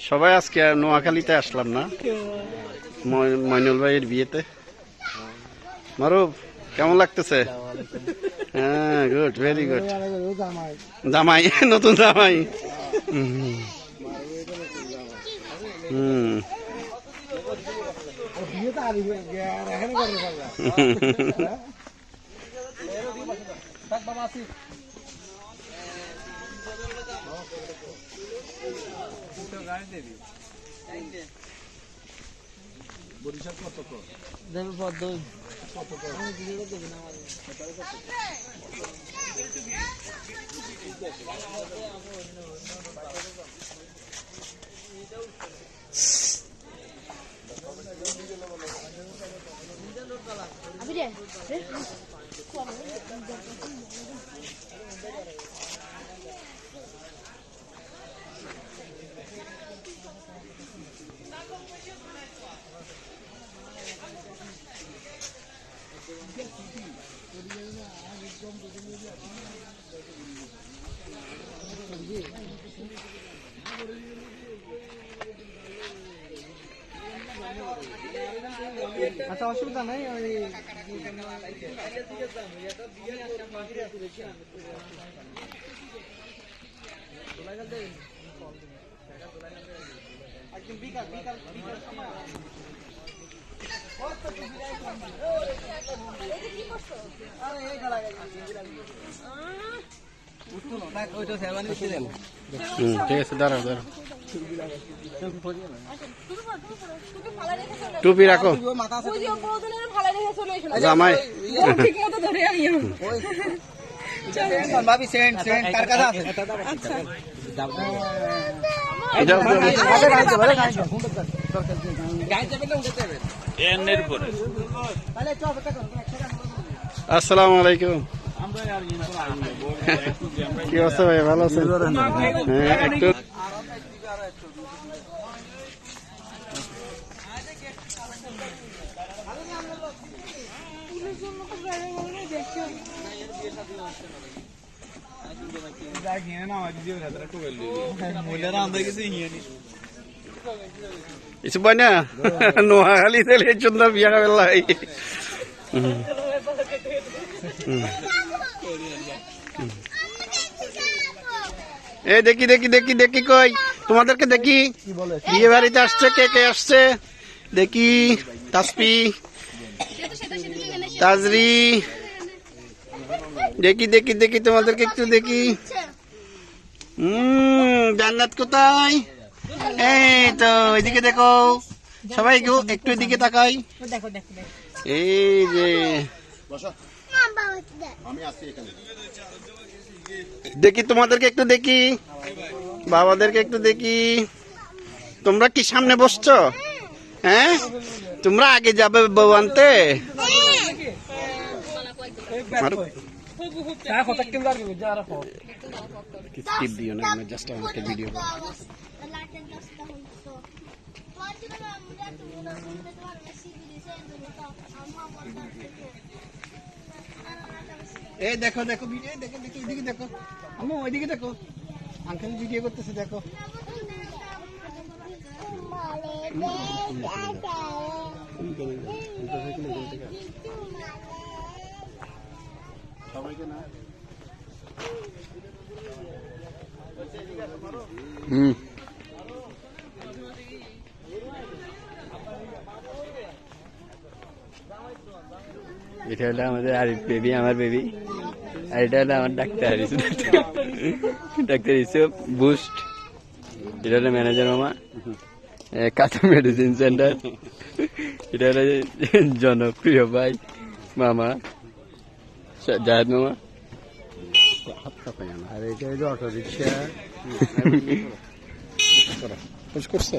সবাই আজকে নোয়াখালীতে আসলাম না, মইনুল ভাইয়ের বিয়েতে। মারুফ, কেমন লাগতেছে? হ্যাঁ, গুড, ভেরি গুড। জামাই, নতুন জামাই। আচ্ছা, অসুবিধা নাই। ঠিক আছে, দাঁড়াও দাঁড়াও, টুপি রাখো। জামাই আসসালামু আলাইকুম। কি অবস্থা ভাই, ভালো আছেন? হ্যাঁ, একটু কিছু পাই না, নোয়াখালী তেলে সুন্দর বিয়া বেলাই। এই দেখি দেখি দেখি দেখি, কই তোমাদেরকে দেখি, বিয়ে বাড়িতে আসছে, কে কে আসছে দেখি। তাসপি, তাজরি, দেখি দেখি দেখি, তোমাদেরকে একটু দেখি। জান্নাত কোথায়? এই তো এদিকে দেখো, সবাই একটু এদিকে তাকাই। এই যে দেখি, তোমাদেরকে একটু দেখি, বাবাদেরকে একটু দেখি। তোমরা কি সামনে বসছো? হ্যাঁ, তোমরা আগে যাবে বউ আনতে? জাস্ট আমাকে ভিডিও এই দেখো দেখো ভিডিও, দেখো দেখো, এদিকে দেখো, আমি ওইদিকে দেখো, আঙ্কেল ভিডিও করতেছে, দেখো। এটা হলো আমাদের আরিফ বেবি, আমার বেবি। আর এটা হলো আমার ডাক্তার ইউসুফ বুস্ট। এটা হলো ম্যানেজার মামা, কাঁচা মেডিসিন সেন্টার। এটা হলো জনপ্রিয় ভাই মামা জাহেদ মামা। আর এটা হলো অটো রিক্সা করছে।